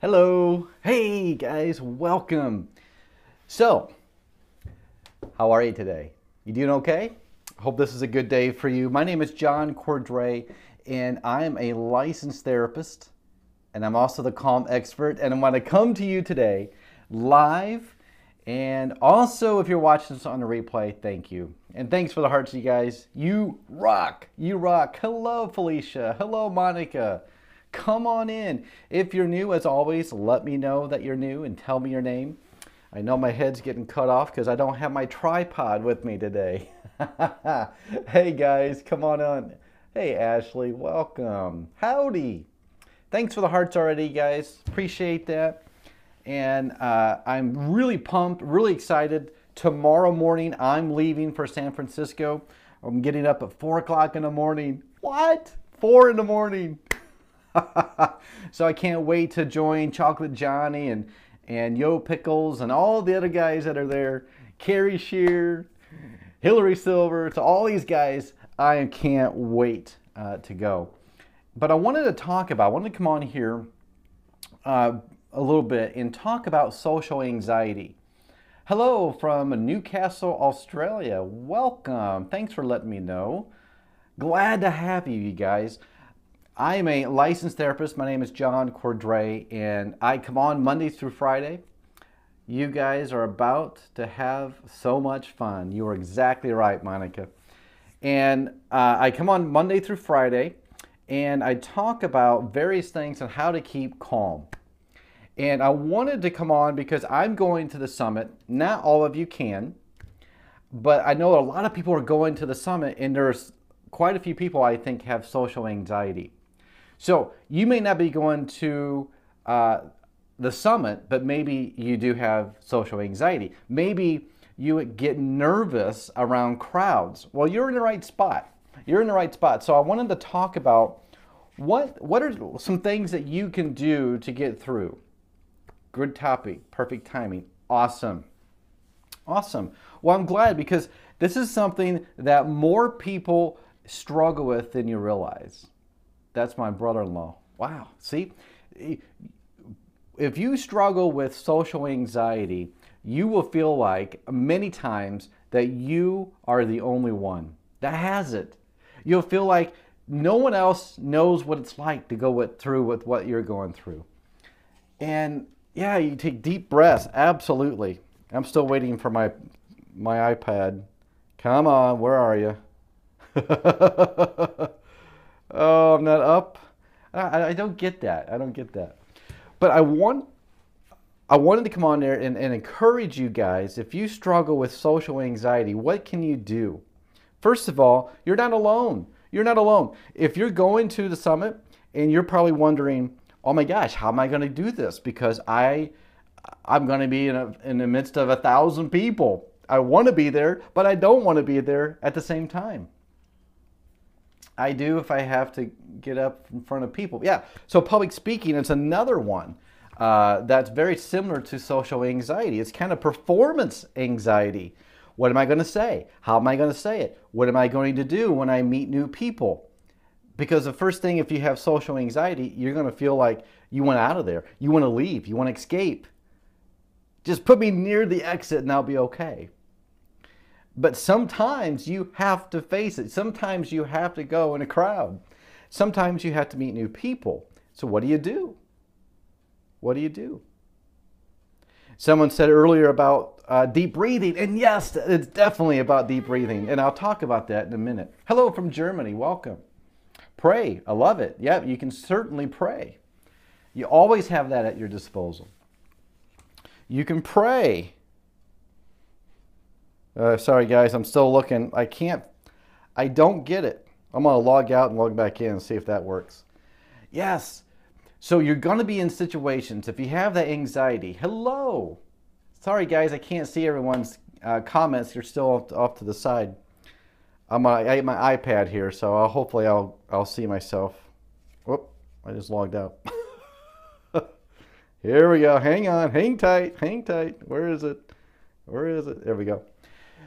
Hello. Hey guys, welcome. So, how are you today? You doing okay? Hope this is a good day for you. My name is John Cordray, and I am a licensed therapist, and I'm also the calm expert, and I'm going to come to you today live. And also, if you're watching this on the replay, thank you. And thanks for the hearts, you guys. You rock. You rock. Hello, Felicia. Hello, Monica. Come on in. If you're new, as always, let me know that you're new and tell me your name. I know my head's getting cut off because I don't have my tripod with me today. Hey guys, come on in. Hey Ashley, welcome. Howdy. Thanks for the hearts already, guys. Appreciate that. And I'm really pumped, really excited. Tomorrow morning, I'm leaving for San Francisco. I'm getting up at 4 o'clock in the morning. What? 4 in the morning. So I can't wait to join Chocolate Johnny and Yo Pickles and all the other guys that are there. Carrie Shear, Hillary Silver, to all these guys, I can't wait to go. But I wanted to come on here a little bit and talk about social anxiety. Hello from Newcastle, Australia. Welcome. Thanks for letting me know. Glad to have you, you guys. I am a licensed therapist. My name is John Cordray, and I come on Monday through Friday. You guys are about to have so much fun. You are exactly right, Monica. And I come on Monday through Friday, and I talk about various things on how to keep calm. And I wanted to come on because I'm going to the summit. Not all of you can, but I know a lot of people are going to the summit, and there's quite a few people I think have social anxiety. So you may not be going to the summit, but maybe you do have social anxiety. Maybe you get nervous around crowds. Well, you're in the right spot. You're in the right spot. So I wanted to talk about what are some things that you can do to get through. Good topic, perfect timing, awesome. Awesome. Well, I'm glad because this is something that more people struggle with than you realize. That's my brother-in-law. Wow. See, if you struggle with social anxiety, you will feel like many times that you are the only one that has it. You'll feel like no one else knows what it's like to go through with what you're going through. And yeah, you take deep breaths. Absolutely. I'm still waiting for my iPad. Come on, where are you? Oh, I'm not up. I don't get that. I don't get that. But I wanted to come on there and encourage you guys. If you struggle with social anxiety, what can you do? First of all, you're not alone. You're not alone. If you're going to the summit and you're probably wondering, oh my gosh, how am I going to do this? Because I'm going to be in the midst of 1,000 people. I want to be there, but I don't want to be there at the same time. I do if I have to get up in front of people. Yeah, so public speaking is another one that's very similar to social anxiety. It's kind of performance anxiety. What am I going to say? How am I going to say it? What am I going to do when I meet new people? Because the first thing, if you have social anxiety, you're going to feel like you want out of there. You want to leave. You want to escape. Just put me near the exit and I'll be okay. But sometimes you have to face it. Sometimes you have to go in a crowd. Sometimes you have to meet new people. So what do you do? What do you do? Someone said earlier about deep breathing. And yes, it's definitely about deep breathing. And I'll talk about that in a minute. Hello from Germany. Welcome. Pray. I love it. Yeah, you can certainly pray. You always have that at your disposal. You can pray. Sorry guys, I'm still looking. I don't get it. I'm going to log out and log back in and see if that works. Yes. So you're going to be in situations, if you have that anxiety. Hello. Sorry guys, I can't see everyone's comments. You're still off to the side. I have my iPad here, so hopefully I'll see myself. Whoop, I just logged out. Here we go. Hang on. Hang tight. Hang tight. Where is it? Where is it? There we go.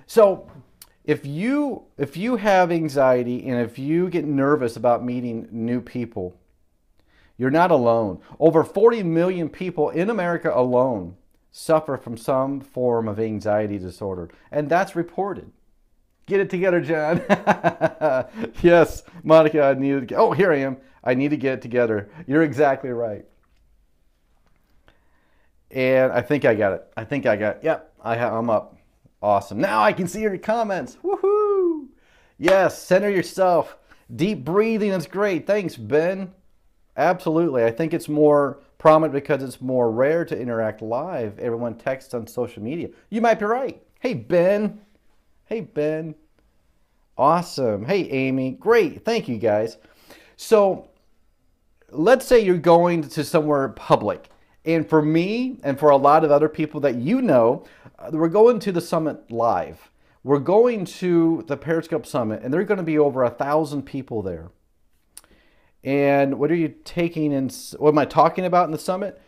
So if you have anxiety and if you get nervous about meeting new people, You're not alone. Over 40 million people in America alone suffer from some form of anxiety disorder, and that's reported. Get it together, John. Yes, Monica, I needed to. Oh, here I am. I need to get it together. You're exactly right. And I think I got it. Yep, I'm up. Awesome. Now I can see your comments. Woohoo! Yes, center yourself. Deep breathing is great. Thanks, Ben. Absolutely. I think it's more prominent because it's more rare to interact live. Everyone texts on social media. You might be right. Hey, Ben. Hey, Ben. Awesome. Hey, Amy. Great. Thank you, guys. So let's say you're going to somewhere public. And for me and for a lot of other people that you know, we're going to the summit live. We're going to the Periscope Summit, and there are going to be over 1,000 people there. And what are you taking in? What am I talking about in the summit?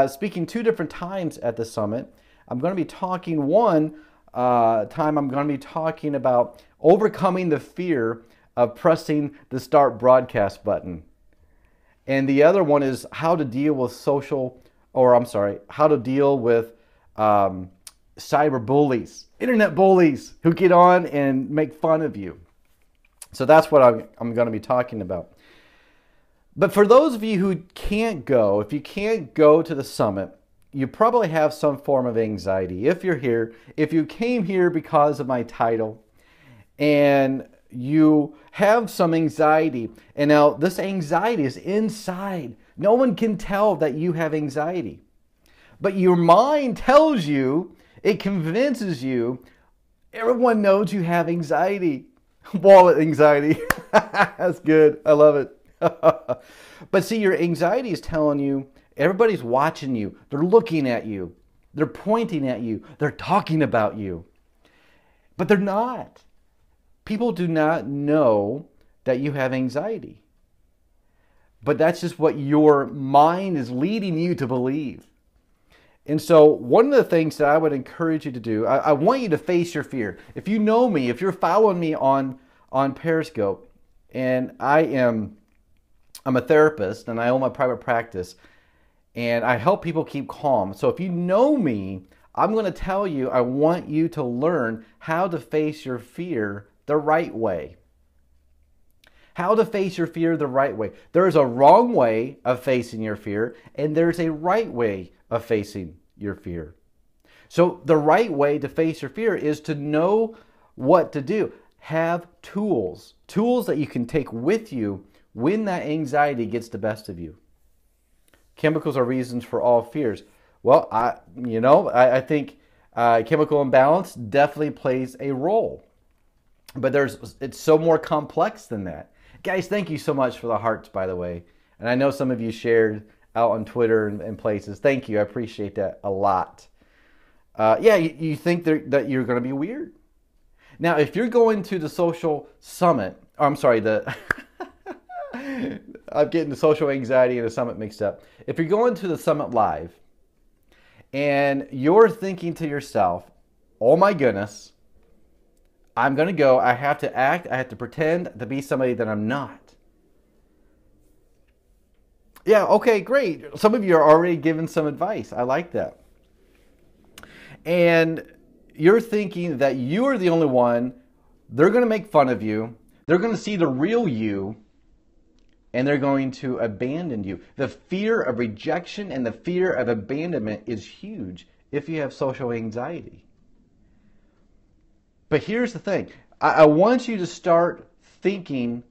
Speaking 2 different times at the summit. I'm going to be talking one time. I'm going to be talking about overcoming the fear of pressing the start broadcast button, and the other one is how to deal with how to deal with cyber bullies, internet bullies who get on and make fun of you. So that's what I'm going to be talking about. But for those of you who can't go, if you can't go to the summit, you probably have some form of anxiety. If you're here, if you came here because of my title, and you have some anxiety, and now this anxiety is inside. No one can tell that you have anxiety. But your mind tells you, it convinces you, everyone knows you have anxiety. Wallet anxiety. That's good. I love it. But see, your anxiety is telling you, everybody's watching you. They're looking at you. They're pointing at you. They're talking about you. But they're not. People do not know that you have anxiety. But that's just what your mind is leading you to believe. And so one of the things that I would encourage you to do, I want you to face your fear. If you know me, if you're following me on Periscope, and I'm a therapist and I own my private practice, and I help people keep calm. So if you know me, I'm going to tell you, I want you to learn how to face your fear the right way. How to face your fear the right way. There is a wrong way of facing your fear, and there's a right way of facing your fear. So the right way to face your fear is to know what to do. Have tools that you can take with you when that anxiety gets the best of you. Chemicals are reasons for all fears. Well, I think chemical imbalance definitely plays a role. But it's so more complex than that. Guys, thank you so much for the hearts, by the way. And I know some of you shared out on Twitter and places. Thank you. I appreciate that a lot. You think that you're going to be weird. Now, if you're going to the social summit, I'm getting the social anxiety and the summit mixed up. If you're going to the summit live and you're thinking to yourself, oh my goodness, I'm going to go, I have to act, I have to pretend to be somebody that I'm not. Yeah, okay, great. Some of you are already giving some advice. I like that. And you're thinking that you are the only one. They're going to make fun of you. They're going to see the real you, and they're going to abandon you. The fear of rejection and the fear of abandonment is huge if you have social anxiety. But here's the thing. I want you to start thinking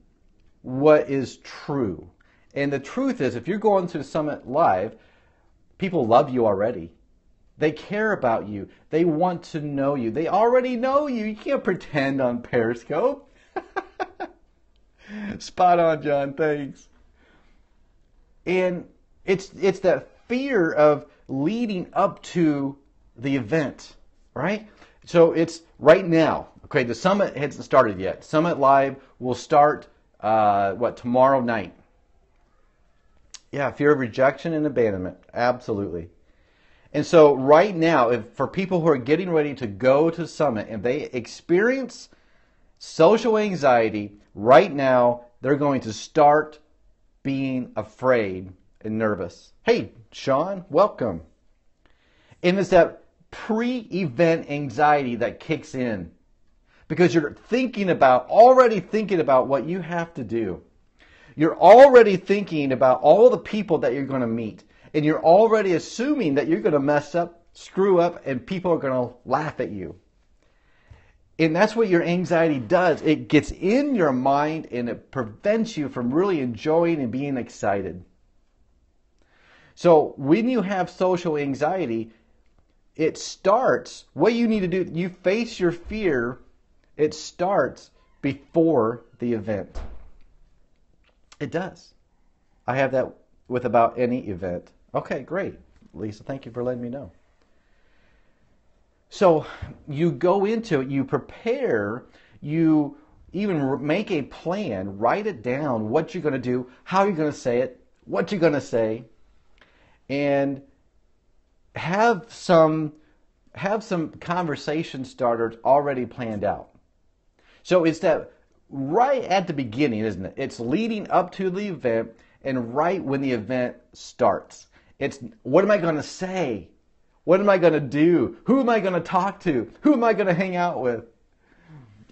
what is true. And the truth is, if you're going to the summit live, people love you already. They care about you. They want to know you. They already know you. You can't pretend on Periscope. Spot on, John. Thanks. And it's that fear of leading up to the event, right? So it's right now. Okay, the summit hasn't started yet. Summit Live will start, tomorrow night. Yeah, fear of rejection and abandonment. Absolutely. And so right now, for people who are getting ready to go to Summit and they experience social anxiety, right now they're going to start being afraid and nervous. Hey, Sean, welcome. And it's that pre-event anxiety that kicks in because you're already thinking about what you have to do. You're already thinking about all the people that you're going to meet. And you're already assuming that you're going to mess up, screw up, and people are going to laugh at you. And that's what your anxiety does. It gets in your mind and it prevents you from really enjoying and being excited. So when you have social anxiety, it starts, what you need to do, you face your fear, it starts before the event. It does. I have that with about any event. Okay, great. Lisa, thank you for letting me know. So you go into it, you prepare, you even make a plan, write it down, what you're going to do, how you're going to say it, what you're going to say, and have some conversation starters already planned out. So it's that right at the beginning, isn't it? It's leading up to the event and right when the event starts. It's what am I going to say? What am I going to do? Who am I going to talk to? Who am I going to hang out with?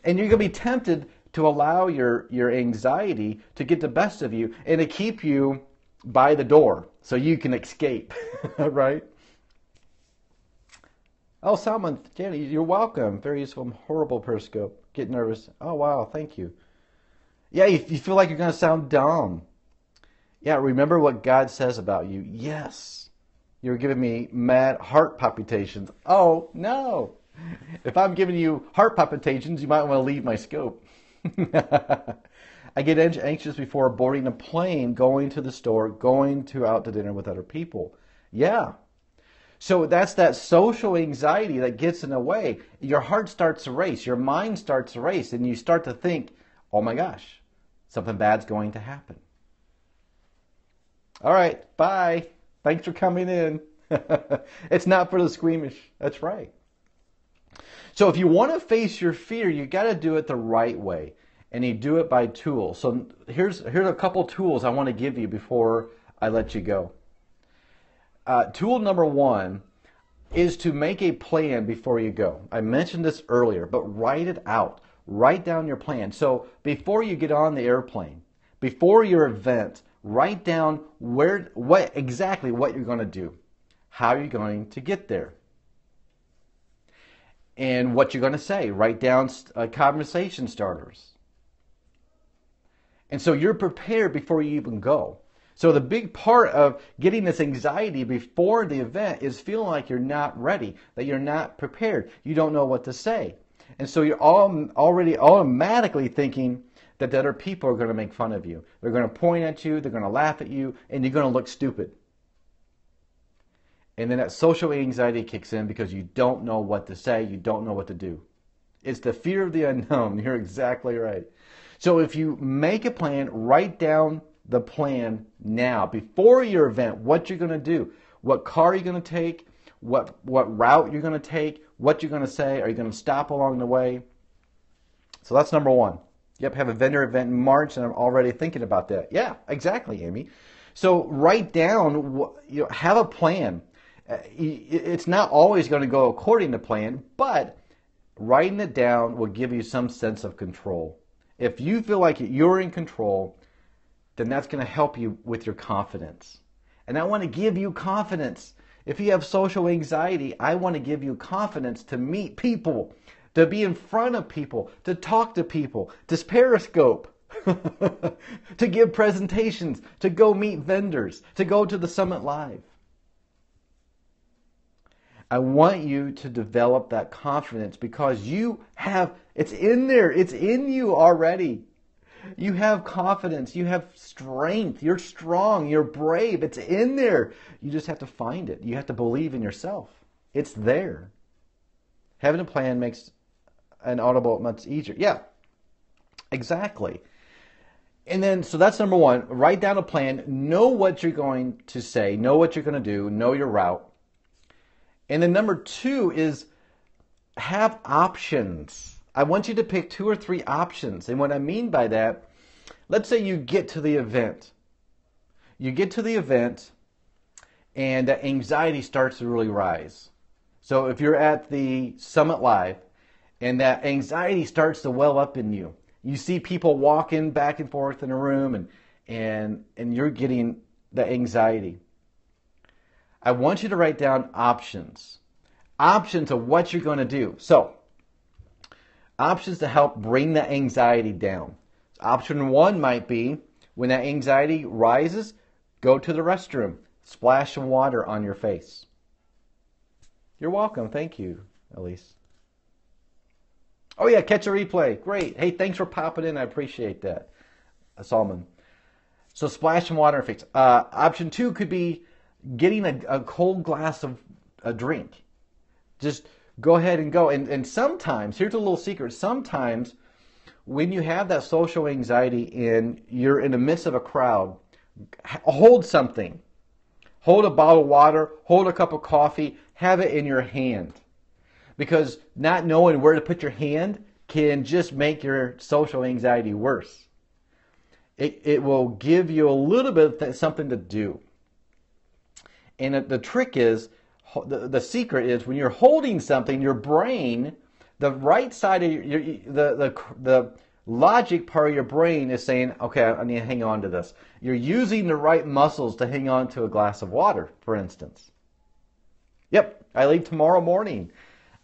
And you're going to be tempted to allow your anxiety to get the best of you and to keep you by the door so you can escape, right? Oh, Salmon, Jenny, you're welcome. Very useful, horrible periscope. Get nervous. Oh, wow, thank you. Yeah, you feel like you're going to sound dumb. Yeah, remember what God says about you. Yes. You're giving me mad heart palpitations. Oh, no. If I'm giving you heart palpitations, you might want to leave my scope. I get anxious before boarding a plane, going to the store, going out to dinner with other people. Yeah. So that's that social anxiety that gets in the way. Your heart starts to race. Your mind starts to race. And you start to think, oh my gosh, something bad's going to happen. All right, bye. Thanks for coming in. It's not for the squeamish. That's right. So if you want to face your fear, you got to do it the right way. And you do it by tools. So here's a couple tools I want to give you before I let you go. Tool number one is to make a plan before you go. I mentioned this earlier, but write it out. Write down your plan. So before you get on the airplane, before your event, write down exactly what you're going to do, how you're going to get there, and what you're going to say. Write down conversation starters. And so you're prepared before you even go. So the big part of getting this anxiety before the event is feeling like you're not ready, that you're not prepared. You don't know what to say. And so you're already automatically thinking that the other people are going to make fun of you. They're going to point at you, they're going to laugh at you, and you're going to look stupid. And then that social anxiety kicks in because you don't know what to say, you don't know what to do. It's the fear of the unknown. You're exactly right. So if you make a plan, write down the plan now, before your event, what you're going to do, what car you're going to take, what route you're going to take, what you're going to say, are you going to stop along the way? So that's number one. Yep, have a vendor event in March, and I'm already thinking about that. Yeah, exactly, Amy. So write down, have a plan. It's not always going to go according to plan, but writing it down will give you some sense of control. If you feel like you're in control, then that's going to help you with your confidence. And I want to give you confidence. If you have social anxiety, I want to give you confidence to meet people, to be in front of people, to talk to people, to periscope, to give presentations, to go meet vendors, to go to the Summit Live. I want you to develop that confidence because it's in there, it's in you already. You have confidence, you have strength, you're strong, you're brave, it's in there. You just have to find it. You have to believe in yourself. It's there. Having a plan makes an audible much easier. Yeah, exactly. And then, so that's number one, write down a plan, know what you're going to say, know what you're going to do, know your route. And then number two is have options. I want you to pick 2 or 3 options. And what I mean by that, let's say you get to the event. you get to the event and that anxiety starts to really rise. So if you're at the Summit Live and that anxiety starts to well up in you, you see people walking back and forth in a room and you're getting the anxiety. I want you to write down options. Options of what you're going to do. So, options to help bring the anxiety down. Option 1 might be, when that anxiety rises, go to the restroom. Splash some water on your face. You're welcome. Thank you, Elise. Oh yeah, catch a replay. Great. Hey, thanks for popping in. I appreciate that. Salman. So splash some water in your face. Option 2 could be getting a cold glass of a drink. Just go ahead and go. And sometimes, here's a little secret, sometimes when you have that social anxiety and you're in the midst of a crowd, hold something. Hold a bottle of water, hold a cup of coffee, have it in your hand. Because not knowing where to put your hand can just make your social anxiety worse. It will give you a little bit of something to do. And the trick is, the secret is, when you're holding something, your brain, the right side of the logic part of your brain is saying, okay, I need to hang on to this. You're using the right muscles to hang on to a glass of water, for instance. Yep, I leave tomorrow morning.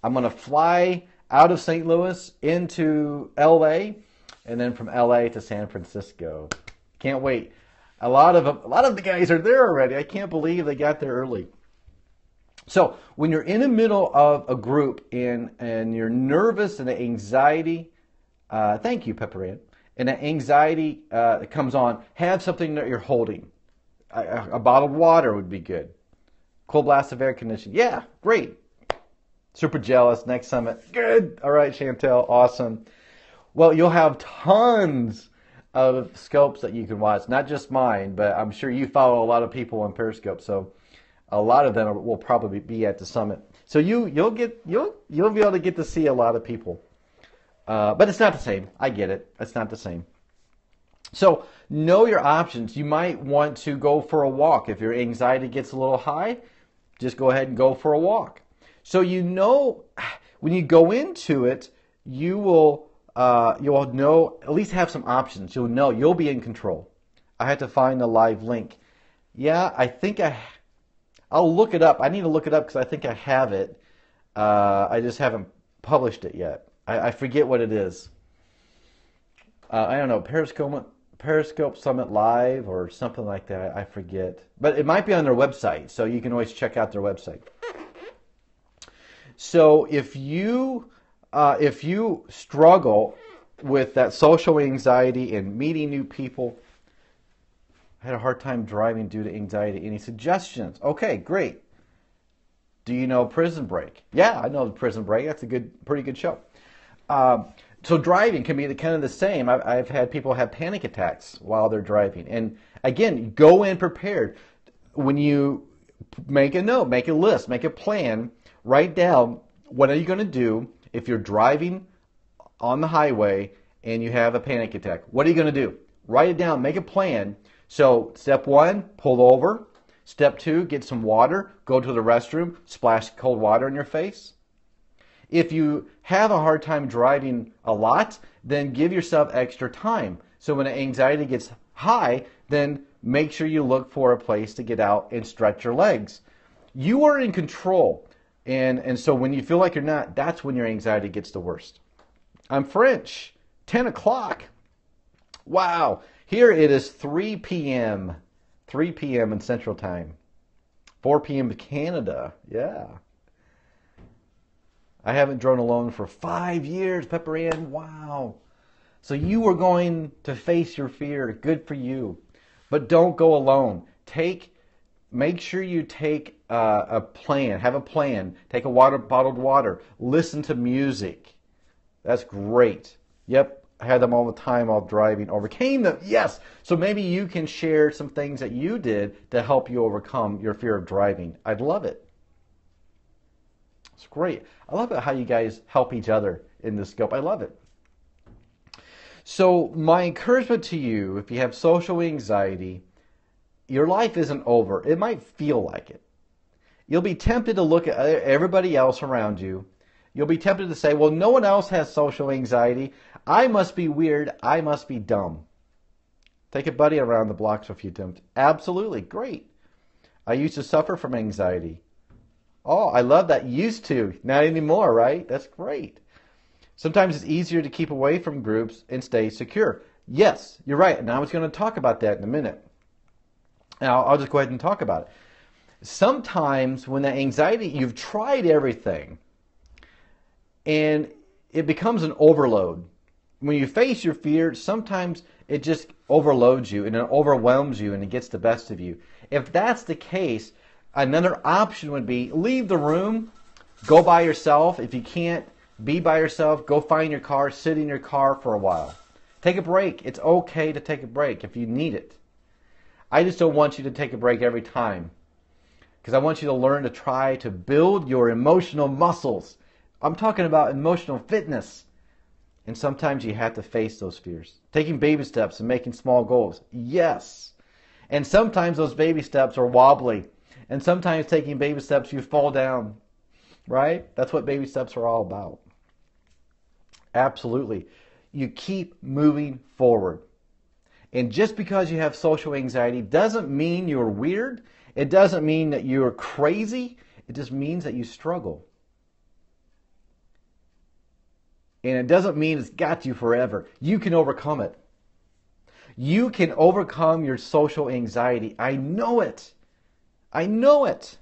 I'm going to fly out of St. Louis into LA, and then from LA to San Francisco. Can't wait. A lot of the guys are there already. I can't believe they got there early. So when you're in the middle of a group and you're nervous and the anxiety, thank you, Pepper Ann, and the anxiety comes on, have something that you're holding. A bottled water would be good. Cold blast of air conditioning. Yeah, great. Super jealous. Next summit. Good. All right, Chantel. Awesome. Well, you'll have tons of scopes that you can watch. Not just mine, but I'm sure you follow a lot of people on Periscope. So a lot of them will probably be at the summit. So you'll be able to get to see a lot of people. But it's not the same. I get it. It's not the same. So know your options. You might want to go for a walk. If your anxiety gets a little high, just go ahead and go for a walk. So you know, when you go into it, you'll know, at least have some options. You'll know, you'll be in control. I had to find the live link. Yeah, I think I'll look it up. I need to look it up because I think I have it. I just haven't published it yet. I forget what it is. I don't know, Periscope Summit Live or something like that. I forget. But it might be on their website, so you can always check out their website. So if you struggle with that social anxiety and meeting new people, I had a hard time driving due to anxiety. Any suggestions? Okay, great. Do you know Prison Break? Yeah, I know Prison Break. That's a pretty good show. So driving can be kind of the same. I've had people have panic attacks while they're driving. And again, go in prepared. When you make a note, make a list, make a plan, write down what are you going to do if you're driving on the highway and you have a panic attack. What are you going to do? Write it down, make a plan. So step 1, pull over. Step 2, get some water, go to the restroom, splash cold water in your face. If you have a hard time driving a lot, then give yourself extra time. So when the anxiety gets high, then make sure you look for a place to get out and stretch your legs. You are in control. And so when you feel like you're not, that's when your anxiety gets the worst. I'm French. 10 o'clock. Wow. Here it is 3 p.m. 3 p.m. in Central Time. 4 p.m. to Canada. Yeah. I haven't drone alone for 5 years, Pepper Ann. Wow. So you are going to face your fear. Good for you. But don't go alone. Make sure you take a plan. Have a plan. Take a bottled water. Listen to music. That's great. Yep, I had them all the time while driving. Overcame them. Yes. So maybe you can share some things that you did to help you overcome your fear of driving. I'd love it. It's great. I love it how you guys help each other in this scope. I love it. So my encouragement to you, if you have social anxiety, your life isn't over. It might feel like it. You'll be tempted to look at everybody else around you. You'll be tempted to say, well, no one else has social anxiety. I must be weird. I must be dumb. Take a buddy around the block a few times. Absolutely. Great. I used to suffer from anxiety. Oh, I love that. Used to. Not anymore, right? That's great. Sometimes it's easier to keep away from groups and stay secure. Yes, you're right. And I was going to talk about that in a minute. Now, I'll just go ahead and talk about it. Sometimes when the anxiety, you've tried everything and it becomes an overload. When you face your fear, sometimes it just overloads you and it overwhelms you and it gets the best of you. If that's the case, another option would be leave the room, go by yourself. If you can't be by yourself, go find your car, sit in your car for a while. Take a break. It's okay to take a break if you need it. I just don't want you to take a break every time because I want you to learn to try to build your emotional muscles. I'm talking about emotional fitness. And sometimes you have to face those fears. Taking baby steps and making small goals. Yes. And sometimes those baby steps are wobbly. And sometimes taking baby steps, you fall down. Right? That's what baby steps are all about. Absolutely. You keep moving forward. And just because you have social anxiety doesn't mean you're weird. It doesn't mean that you're crazy. It just means that you struggle. And it doesn't mean it's got you forever. You can overcome it. You can overcome your social anxiety. I know it. I know it.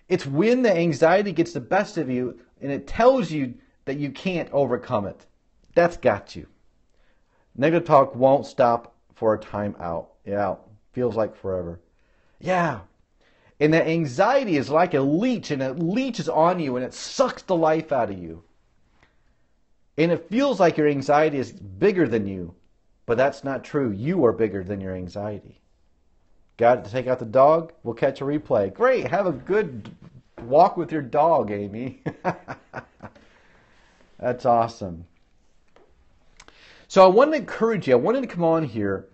It's when the anxiety gets the best of you and it tells you that you can't overcome it. That's got you. Negative talk won't stop for a time out. Yeah, feels like forever. Yeah. And that anxiety is like a leech and it leeches on you and it sucks the life out of you. And it feels like your anxiety is bigger than you, but that's not true. You are bigger than your anxiety. Got it to take out the dog? We'll catch a replay. Great. Have a good walk with your dog, Amy. That's awesome. So I wanted to encourage you. I wanted to come on here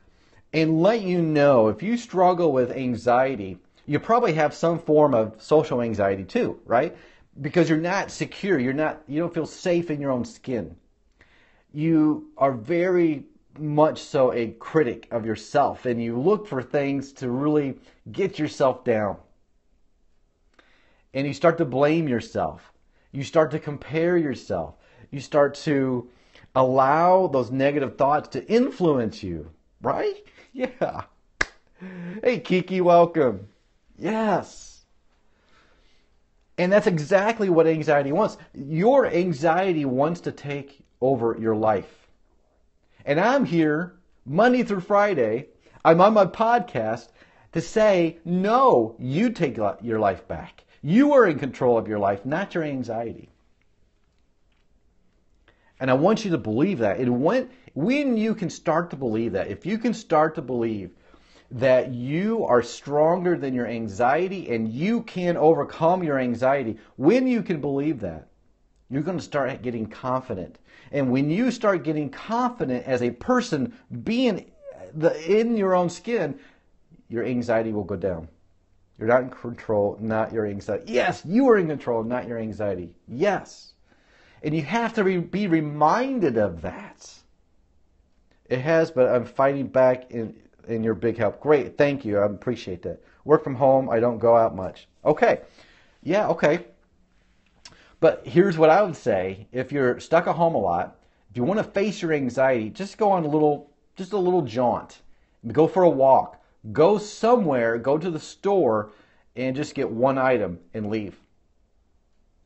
and let you know if you struggle with anxiety, you probably have some form of social anxiety too, right? Because you're not secure. You don't feel safe in your own skin. You are very much so a critic of yourself and you look for things to really get yourself down. And you start to blame yourself. You start to compare yourself. You start to allow those negative thoughts to influence you, right? Yeah. Hey, Kiki, welcome. Yes. And that's exactly what anxiety wants. Your anxiety wants to take over your life. And I'm here Monday through Friday. I'm on my podcast to say, no, you take your life back. You are in control of your life, not your anxiety. And I want you to believe that. And when you can start to believe that, if you can start to believe that you are stronger than your anxiety and you can overcome your anxiety, when you can believe that, you're going to start getting confident. And when you start getting confident as a person being in your own skin, your anxiety will go down. You're not in control, not your anxiety. Yes, you are in control, not your anxiety. Yes. And you have to be reminded of that. It has, but I'm fighting back in your big help. Great, thank you. I appreciate that. Work from home. I don't go out much. Okay. Yeah, okay. But here's what I would say. If you're stuck at home a lot, if you want to face your anxiety, just go on a little jaunt. Go for a walk. Go somewhere, go to the store, and just get one item and leave.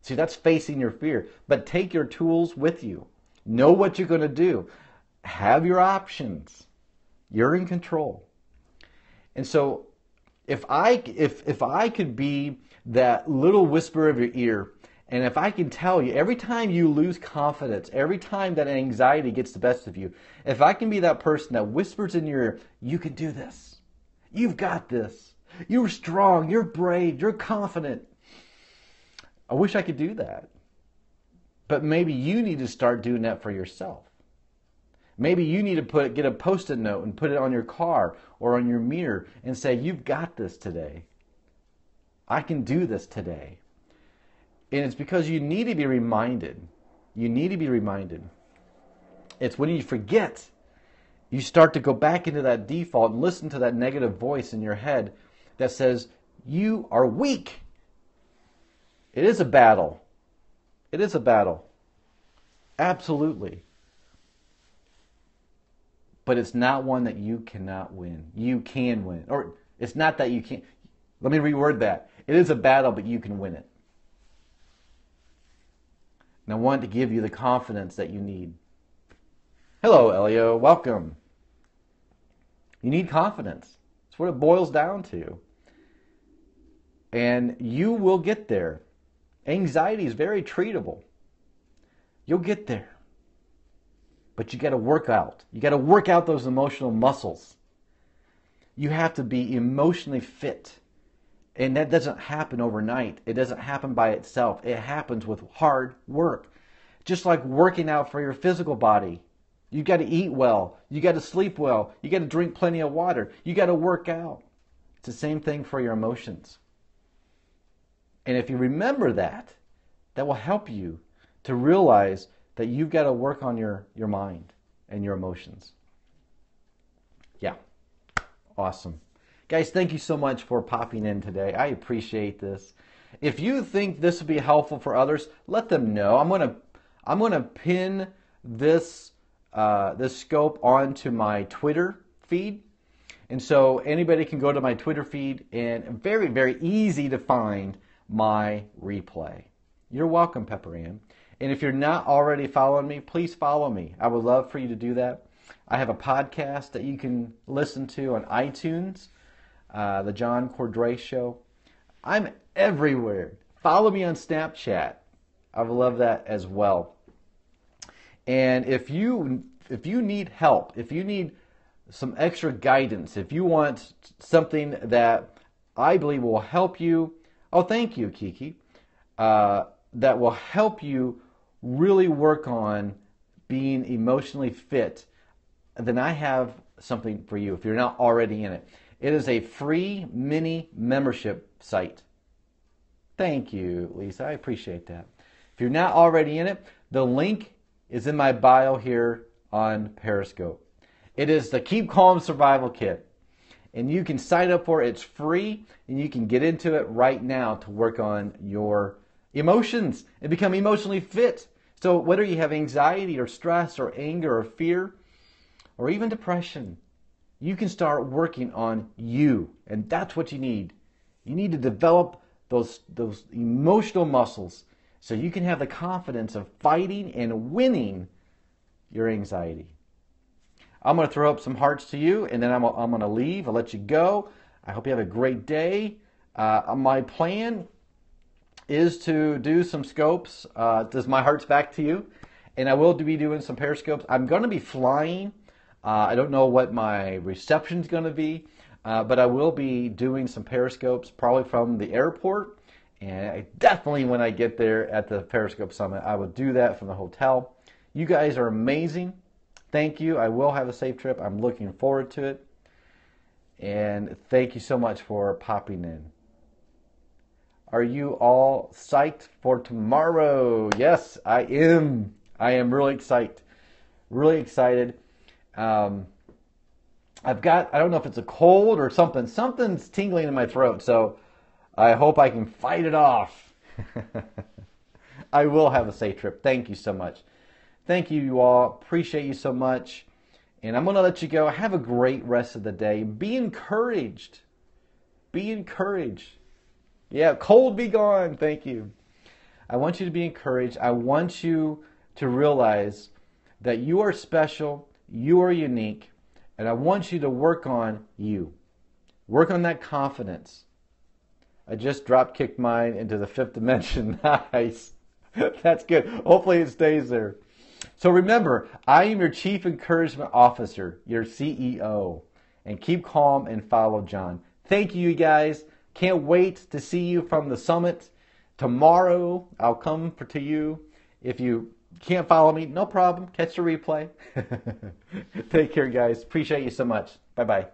See, that's facing your fear. But take your tools with you. Know what you're going to do. Have your options. You're in control. And so if I could be that little whisper of your ear, and if I can tell you, every time you lose confidence, every time that anxiety gets the best of you, if I can be that person that whispers in your ear, you can do this. You've got this. You're strong. You're brave. You're confident. I wish I could do that. But maybe you need to start doing that for yourself. Maybe you need to get a Post-it note and put it on your car or on your mirror and say, you've got this today. I can do this today. And it's because you need to be reminded. You need to be reminded. It's when you forget, you start to go back into that default and listen to that negative voice in your head that says, you are weak. It is a battle. It is a battle. Absolutely. But it's not one that you cannot win. You can win. Or it's not that you can't. Let me reword that. It is a battle, but you can win it. And I want to give you the confidence that you need. Hello, Elio. Welcome. You need confidence. That's what it boils down to. And you will get there. Anxiety is very treatable. You'll get there. But you got to work out. You got to work out those emotional muscles. You have to be emotionally fit. And that doesn't happen overnight. It doesn't happen by itself. It happens with hard work. Just like working out for your physical body. You got to eat well. You got to sleep well. You got to drink plenty of water. You got to work out. It's the same thing for your emotions. And if you remember that, that will help you to realize that you've got to work on your mind and your emotions. Yeah. Awesome. Guys, thank you so much for popping in today. I appreciate this. If you think this would be helpful for others, let them know. I'm gonna pin this scope onto my Twitter feed. And so anybody can go to my Twitter feed and very, very easy to find my replay. You're welcome, Pepper Ann. And if you're not already following me, please follow me. I would love for you to do that. I have a podcast that you can listen to on iTunes, The John Cordray Show. I'm everywhere. Follow me on Snapchat. I would love that as well. And if you need help, if you need some extra guidance, if you want something that I believe will help you, oh, thank you, Kiki, that will help you really work on being emotionally fit, then I have something for you if you're not already in it. It is a free mini membership site. Thank you, Lisa. I appreciate that. If you're not already in it, the link is in my bio here on Periscope. It is the Keep Calm Survival Kit. And you can sign up for it. It's free, and you can get into it right now to work on your emotions and become emotionally fit. So whether you have anxiety or stress or anger or fear or even depression, you can start working on you. And that's what you need. You need to develop those emotional muscles so you can have the confidence of fighting and winning your anxiety. I'm going to throw up some hearts to you, and then I'm going to leave. I'll let you go. I hope you have a great day. My plan is to do some scopes. Does my heart's back to you? And I will be doing some periscopes. I'm going to be flying. I don't know what my reception's going to be, but I will be doing some periscopes probably from the airport. And I definitely, when I get there at the Periscope Summit, I will do that from the hotel. You guys are amazing. Thank you. I will have a safe trip. I'm looking forward to it. And thank you so much for popping in. Are you all psyched for tomorrow? Yes, I am. I am really excited. Really excited. I don't know if it's a cold or something. Something's tingling in my throat, so I hope I can fight it off. I will have a safe trip. Thank you so much. Thank you all. Appreciate you so much. And I'm going to let you go. Have a great rest of the day. Be encouraged. Be encouraged. Yeah, cold be gone. Thank you. I want you to be encouraged. I want you to realize that you are special. You are unique. And I want you to work on you. Work on that confidence. I just drop kicked mine into the 5th dimension. Nice. That's good. Hopefully it stays there. So remember, I am your Chief Encouragement Officer, your CEO. And keep calm and follow John. Thank you, guys. Can't wait to see you from the summit. Tomorrow, I'll come to you. If you Can't follow me? No problem. Catch the replay. Take care, guys. Appreciate you so much. Bye-bye.